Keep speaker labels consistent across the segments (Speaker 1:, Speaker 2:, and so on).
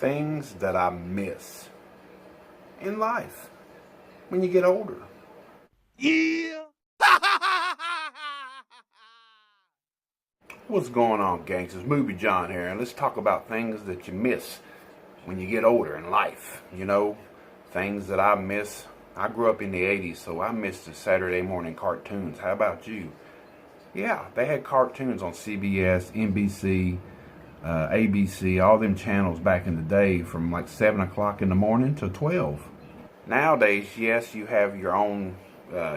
Speaker 1: Things that I miss in life when you get older.
Speaker 2: Yeah.
Speaker 1: What's going on, gangsters? Movie John here, and let's talk about things that you miss when you get older in life. You know, things that I miss. I grew up in the 80s, so I missed the Saturday morning cartoons. How about you? Yeah, they had cartoons on CBS, NBC, ABC, all them channels back in the day from like 7 o'clock in the morning to 12. Nowadays, yes, you have your own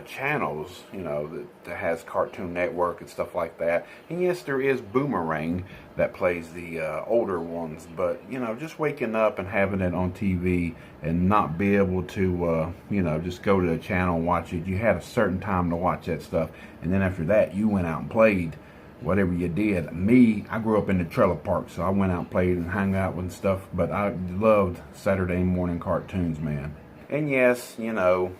Speaker 1: channels, you know, that has Cartoon Network and stuff like that. And yes, there is Boomerang that plays the older ones. But, you know, just waking up and having it on TV and not be able to, you know, just go to the channel and watch it. You had a certain time to watch that stuff. And then after that, you went out and played whatever you did. Me, I grew up in the trailer park, so I went out and played and hung out with stuff. But I loved Saturday morning cartoons, man. And yes, you know,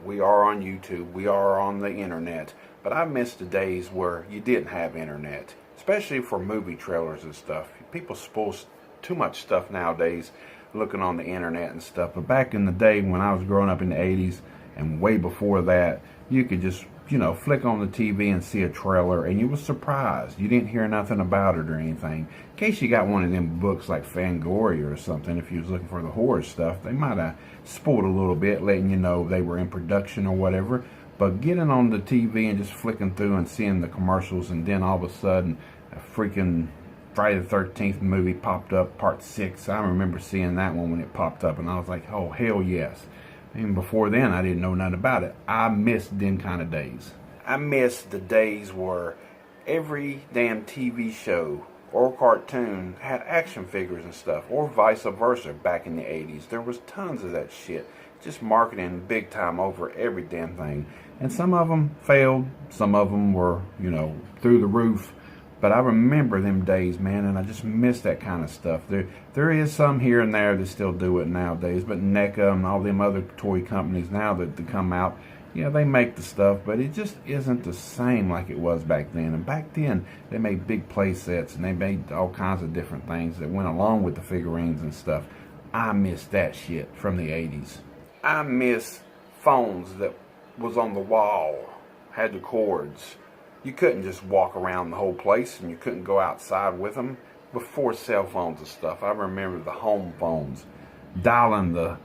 Speaker 1: we are on YouTube, we are on the internet, but I miss the days where you didn't have internet, especially for movie trailers and stuff. People spoil too much stuff nowadays looking on the internet and stuff, but back in the day when I was growing up in the 80s and way before that, you could just, you know, flick on the TV and see a trailer and you was surprised. You didn't hear nothing about it or anything. In case you got one of them books like Fangoria or something, if you was looking for the horror stuff, they might have spoiled a little bit, letting you know they were in production or whatever. But getting on the TV and just flicking through and seeing the commercials, and then all of a sudden a freaking Friday the 13th movie popped up, part 6. I remember seeing that one when it popped up and I was like, oh hell yes. Even before then, I didn't know nothing about it. I missed them kind of days. I miss the days where every damn TV show or cartoon had action figures and stuff, or vice versa back in the 80s. There was tons of that shit. Just marketing big time over every damn thing. And some of them failed. Some of them were, you know, through the roof. But I remember them days, man, and I just miss that kind of stuff. There is some here and there that still do it nowadays, but NECA and all them other toy companies now that come out, yeah, they make the stuff, but it just isn't the same like it was back then. And back then, they made big play sets, and they made all kinds of different things that went along with the figurines and stuff. I miss that shit from the 80s. I miss phones that was on the wall, had the cords. You couldn't just walk around the whole place, and you couldn't go outside with them. Before cell phones and stuff, I remember the home phones, dialing the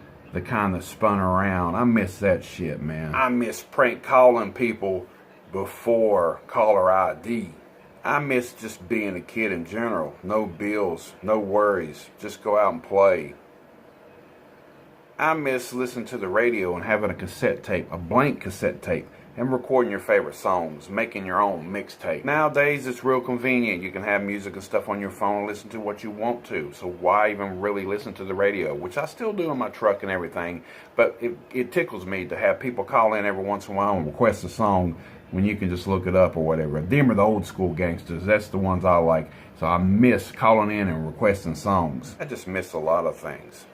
Speaker 1: kind that spun around. I miss that shit, man. I miss prank calling people before caller ID. I miss just being a kid in general. No bills, no worries, just go out and play. I miss listening to the radio and having a cassette tape, a blank cassette tape, and recording your favorite songs, making your own mixtape. Nowadays, it's real convenient. You can have music and stuff on your phone and listen to what you want to. So why even really listen to the radio? Which I still do in my truck and everything. But it tickles me to have people call in every once in a while and request a song when you can just look it up or whatever. Them are the old school gangsters. That's the ones I like. So I miss calling in and requesting songs. I just miss a lot of things.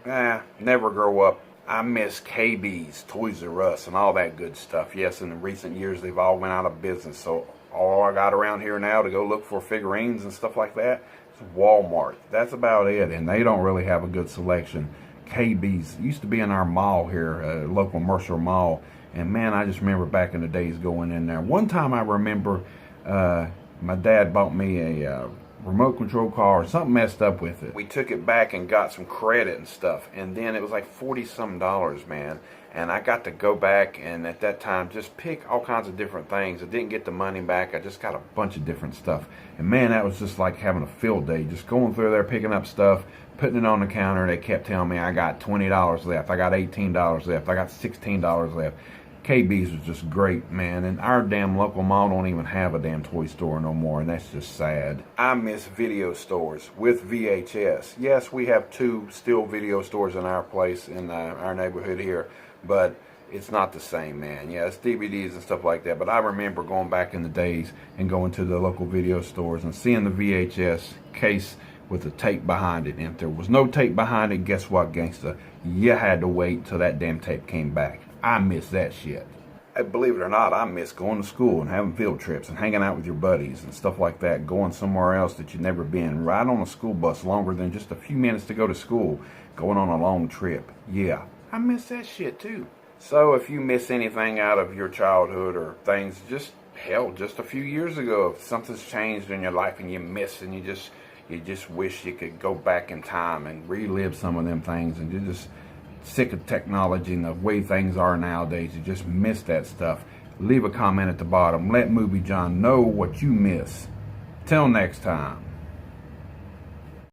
Speaker 1: Never grow up. I miss KB's, Toys R Us, and all that good stuff. Yes, in the recent years, they've all went out of business. So all I got around here now to go look for figurines and stuff like that is Walmart. That's about it, and they don't really have a good selection. KB's used to be in our mall here, local Mercer Mall, and man, I just remember back in the days going in there. One time I remember my dad bought me a remote control car, something messed up with it. We took it back and got some credit and stuff, and then it was like $40-some, man. And I got to go back and at that time just pick all kinds of different things. I didn't get the money back. I just got a bunch of different stuff. And man, that was just like having a field day, just going through there, picking up stuff, putting it on the counter. They kept telling me I got $20 left, I got $18 left, I got $16 left. KB's was just great, man, and our damn local mall don't even have a damn toy store no more, and that's just sad. I miss video stores with VHS. Yes, we have 2 still video stores in our place, in our neighborhood here, but it's not the same, man. Yeah, it's DVDs and stuff like that, but I remember going back in the days and going to the local video stores and seeing the VHS case with the tape behind it, and if there was no tape behind it, guess what, gangsta? You had to wait till that damn tape came back. I miss that shit. believe it or not, I miss going to school and having field trips and hanging out with your buddies and stuff like that, going somewhere else that you've never been, ride on a school bus longer than just a few minutes to go to school, going on a long trip. Yeah, I miss that shit too. So if you miss anything out of your childhood or things, just a few years ago, if something's changed in your life and you miss and you just wish you could go back in time and relive some of them things, and you're just sick of technology and the way things are nowadays, you just miss that stuff, leave a comment at the bottom. Let Movie John know what you miss. Till next time.